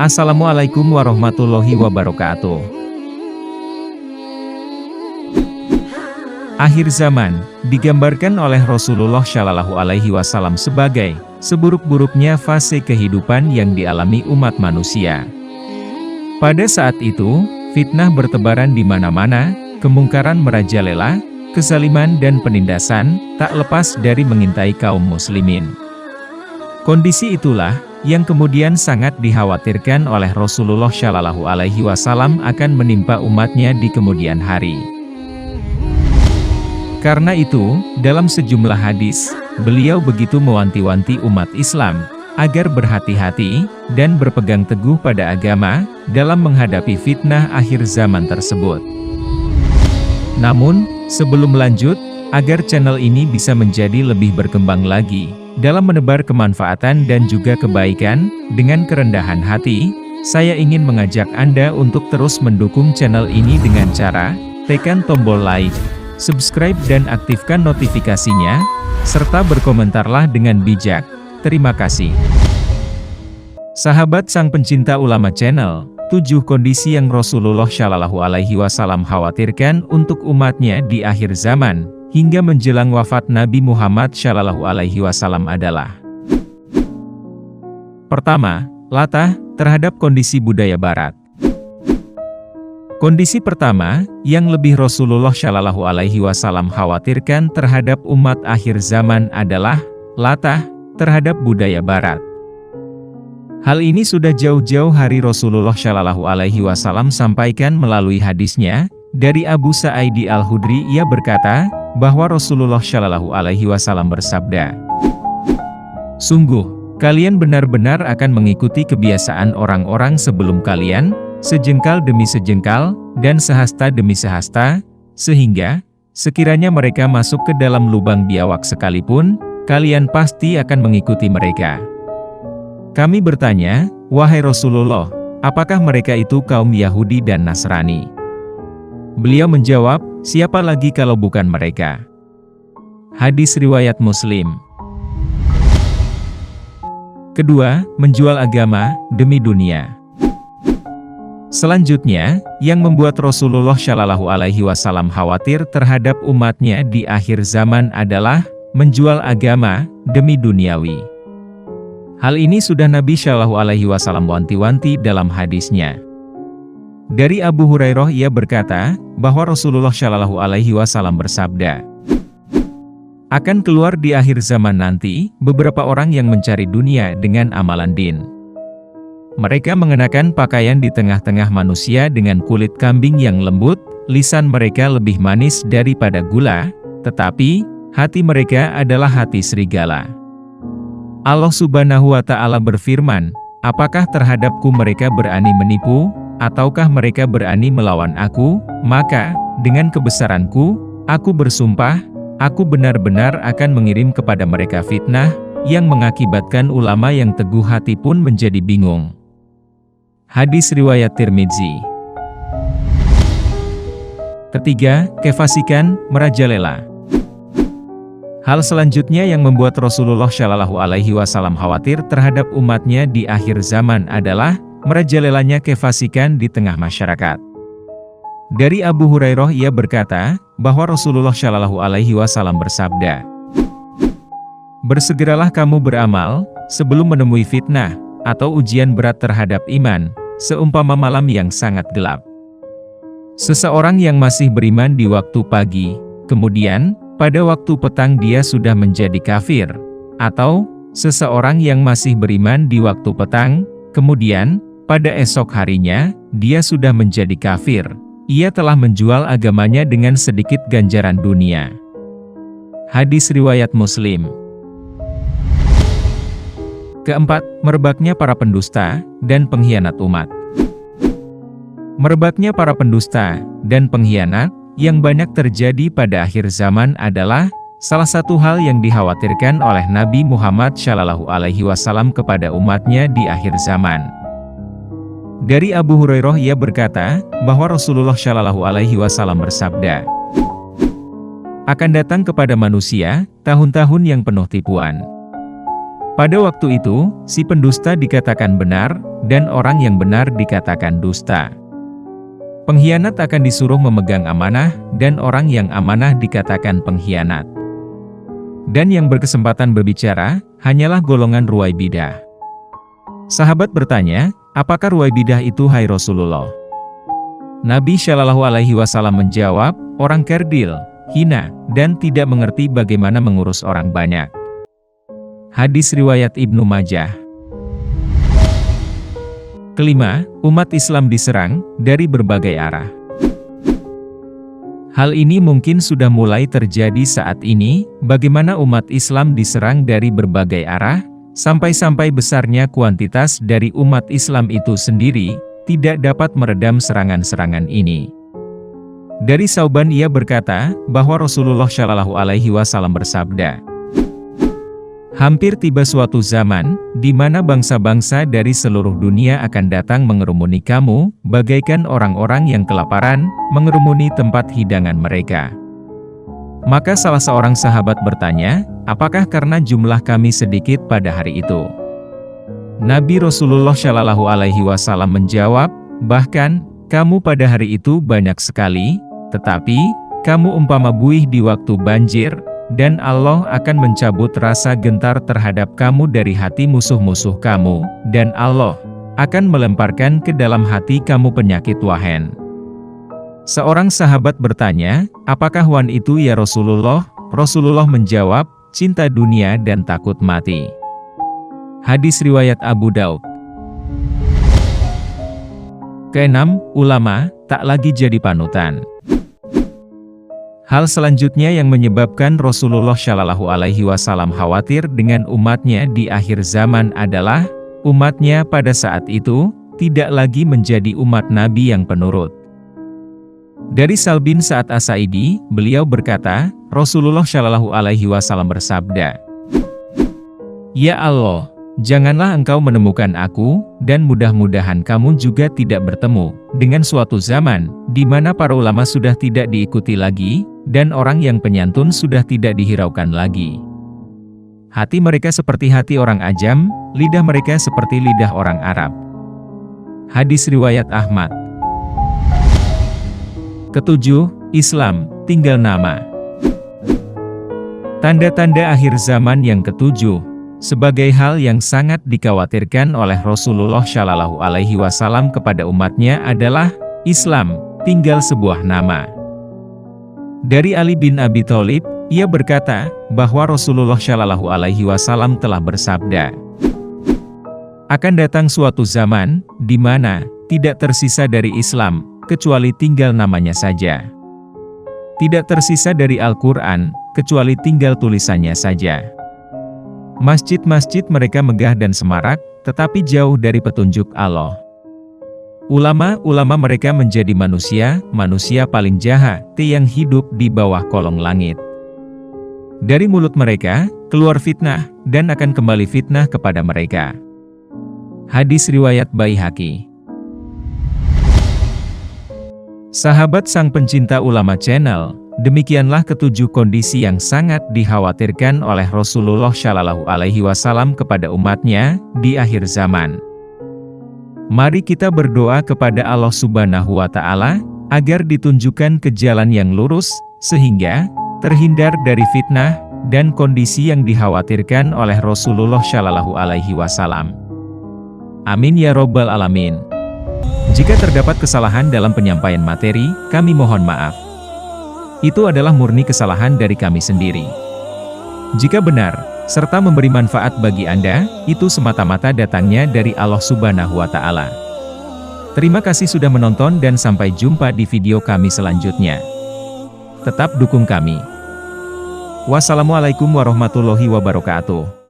Assalamualaikum warahmatullahi wabarakatuh. Akhir zaman digambarkan oleh Rasulullah Shallallahu Alaihi Wasallam sebagai seburuk-buruknya fase kehidupan yang dialami umat manusia. Pada saat itu, fitnah bertebaran di mana-mana, kemungkaran merajalela, kezaliman dan penindasan tak lepas dari mengintai kaum muslimin. Kondisi itulah yang kemudian sangat dikhawatirkan oleh Rasulullah Shallallahu Alaihi Wasallam akan menimpa umatnya di kemudian hari. Karena itu, dalam sejumlah hadis, beliau begitu mewanti-wanti umat Islam agar berhati-hati dan berpegang teguh pada agama dalam menghadapi fitnah akhir zaman tersebut. Namun, sebelum lanjut, agar channel ini bisa menjadi lebih berkembang lagi dalam menebar kemanfaatan dan juga kebaikan, dengan kerendahan hati, saya ingin mengajak Anda untuk terus mendukung channel ini dengan cara tekan tombol like, subscribe dan aktifkan notifikasinya, serta berkomentarlah dengan bijak. Terima kasih. Sahabat sang pencinta ulama channel, 7 kondisi yang Rasulullah Shallallahu Alaihi Wasallam khawatirkan untuk umatnya di akhir zaman hingga menjelang wafat Nabi Muhammad Shallallahu Alaihi Wasallam adalah: pertama, latah terhadap kondisi budaya Barat. Kondisi pertama yang lebih Rasulullah Shallallahu Alaihi Wasallam khawatirkan terhadap umat akhir zaman adalah latah terhadap budaya Barat. Hal ini sudah jauh-jauh hari Rasulullah Shallallahu Alaihi Wasallam sampaikan melalui hadisnya dari Abu Sa'id Al-Khudri. Ia berkata bahwa Rasulullah Shallallahu Alaihi Wasallam bersabda, "Sungguh, kalian benar-benar akan mengikuti kebiasaan orang-orang sebelum kalian, sejengkal demi sejengkal, dan sehasta demi sehasta, sehingga, sekiranya mereka masuk ke dalam lubang biawak sekalipun, kalian pasti akan mengikuti mereka." Kami bertanya, "Wahai Rasulullah, apakah mereka itu kaum Yahudi dan Nasrani?" Beliau menjawab, "Siapa lagi kalau bukan mereka?" Hadis riwayat Muslim. Kedua, menjual agama demi dunia. Selanjutnya, yang membuat Rasulullah Shallallahu Alaihi Wasallam khawatir terhadap umatnya di akhir zaman adalah menjual agama demi duniawi. Hal ini sudah Nabi Shallallahu Alaihi Wasallam wanti-wanti dalam hadisnya. Dari Abu Hurairah ia berkata, bahwa Rasulullah Shallallahu Alaihi Wasallam bersabda, "Akan keluar di akhir zaman nanti, beberapa orang yang mencari dunia dengan amalan din. Mereka mengenakan pakaian di tengah-tengah manusia dengan kulit kambing yang lembut, lisan mereka lebih manis daripada gula, tetapi hati mereka adalah hati serigala. Allah Subhanahu wa Ta'ala berfirman, apakah terhadapku mereka berani menipu, ataukah mereka berani melawan aku? Maka, dengan kebesaranku, aku bersumpah, aku benar-benar akan mengirim kepada mereka fitnah, yang mengakibatkan ulama yang teguh hati pun menjadi bingung." Hadis riwayat Tirmidzi. Ketiga, kefasikan merajalela. Hal selanjutnya yang membuat Rasulullah Shallallahu Alaihi Wasallam khawatir terhadap umatnya di akhir zaman adalah merajalelanya kefasikan di tengah masyarakat. Dari Abu Hurairah ia berkata, bahwa Rasulullah Shallallahu Alaihi Wasallam bersabda, "Bersegeralah kamu beramal, sebelum menemui fitnah, atau ujian berat terhadap iman, seumpama malam yang sangat gelap. Seseorang yang masih beriman di waktu pagi, kemudian, pada waktu petang dia sudah menjadi kafir, atau seseorang yang masih beriman di waktu petang, kemudian, pada esok harinya, dia sudah menjadi kafir. Ia telah menjual agamanya dengan sedikit ganjaran dunia." Hadis riwayat Muslim. Keempat, merebaknya para pendusta dan pengkhianat umat. Merebaknya para pendusta dan pengkhianat yang banyak terjadi pada akhir zaman adalah salah satu hal yang dikhawatirkan oleh Nabi Muhammad Shallallahu Alaihi Wasallam kepada umatnya di akhir zaman. Dari Abu Hurairah ia berkata, bahwa Rasulullah Shallallahu Alaihi Wasallam bersabda, "Akan datang kepada manusia tahun-tahun yang penuh tipuan. Pada waktu itu, si pendusta dikatakan benar, dan orang yang benar dikatakan dusta. Pengkhianat akan disuruh memegang amanah, dan orang yang amanah dikatakan pengkhianat. Dan yang berkesempatan berbicara, hanyalah golongan Ruwaibidah. Sahabat bertanya, apakah Ruwaibidah itu hai Rasulullah? Nabi Shallallahu Alaihi Wasallam menjawab, orang kerdil, hina, dan tidak mengerti bagaimana mengurus orang banyak. Hadis riwayat Ibnu Majah. Kelima, umat Islam diserang dari berbagai arah. Hal ini mungkin sudah mulai terjadi saat ini, bagaimana umat Islam diserang dari berbagai arah, sampai-sampai besarnya kuantitas dari umat Islam itu sendiri, tidak dapat meredam serangan-serangan ini. Dari Sauban ia berkata, bahwa Rasulullah Shallallahu Alaihi Wasallam bersabda, hampir tiba suatu zaman, di mana bangsa-bangsa dari seluruh dunia akan datang mengerumuni kamu, bagaikan orang-orang yang kelaparan, mengerumuni tempat hidangan mereka. Maka salah seorang sahabat bertanya, apakah karena jumlah kami sedikit pada hari itu? Nabi Rasulullah Shallallahu Alaihi Wasallam menjawab, bahkan, kamu pada hari itu banyak sekali, tetapi, kamu umpama buih di waktu banjir, dan Allah akan mencabut rasa gentar terhadap kamu dari hati musuh-musuh kamu, dan Allah akan melemparkan ke dalam hati kamu penyakit wahen. Seorang sahabat bertanya, apakah wan itu ya Rasulullah? Rasulullah menjawab, cinta dunia dan takut mati. Hadis riwayat Abu Daud. Keenam, ulama tak lagi jadi panutan. Hal selanjutnya yang menyebabkan Rasulullah Shallallahu Alaihi Wasallam khawatir dengan umatnya di akhir zaman adalah, umatnya pada saat itu, tidak lagi menjadi umat Nabi yang penurut. Dari Sahl bin Sa'ad As-Sa'idi, beliau berkata, Rasulullah Shallallahu Alaihi Wasallam bersabda, ya Allah, janganlah engkau menemukan aku, dan mudah-mudahan kamu juga tidak bertemu, dengan suatu zaman, di mana para ulama sudah tidak diikuti lagi, dan orang yang penyantun sudah tidak dihiraukan lagi. Hati mereka seperti hati orang ajam, lidah mereka seperti lidah orang Arab. Hadis riwayat Ahmad. Ketujuh, Islam, tinggal nama. Tanda-tanda akhir zaman yang ketujuh, sebagai hal yang sangat dikhawatirkan oleh Rasulullah Shallallahu Alaihi Wasallam kepada umatnya adalah, Islam, tinggal sebuah nama. Dari Ali bin Abi Thalib, ia berkata, bahwa Rasulullah Shallallahu Alaihi Wasallam telah bersabda, akan datang suatu zaman, di mana, tidak tersisa dari Islam, kecuali tinggal namanya saja. Tidak tersisa dari Al-Quran, kecuali tinggal tulisannya saja. Masjid-masjid mereka megah dan semarak, tetapi jauh dari petunjuk Allah. Ulama-ulama mereka menjadi manusia paling jahat, yang hidup di bawah kolong langit. Dari mulut mereka, keluar fitnah, dan akan kembali fitnah kepada mereka. Hadis riwayat Baihaqi. Sahabat sang pencinta ulama channel, demikianlah ketujuh kondisi yang sangat dikhawatirkan oleh Rasulullah Shallallahu Alaihi Wasallam kepada umatnya, di akhir zaman. Mari kita berdoa kepada Allah Subhanahu wa Ta'ala, agar ditunjukkan ke jalan yang lurus, sehingga terhindar dari fitnah dan kondisi yang dikhawatirkan oleh Rasulullah Shallallahu Alaihi Wasallam. Amin ya Robbal Alamin. Jika terdapat kesalahan dalam penyampaian materi, kami mohon maaf. Itu adalah murni kesalahan dari kami sendiri. Jika benar, serta memberi manfaat bagi Anda, itu semata-mata datangnya dari Allah Subhanahu wa Ta'ala. Terima kasih sudah menonton dan sampai jumpa di video kami selanjutnya. Tetap dukung kami. Wassalamualaikum warahmatullahi wabarakatuh.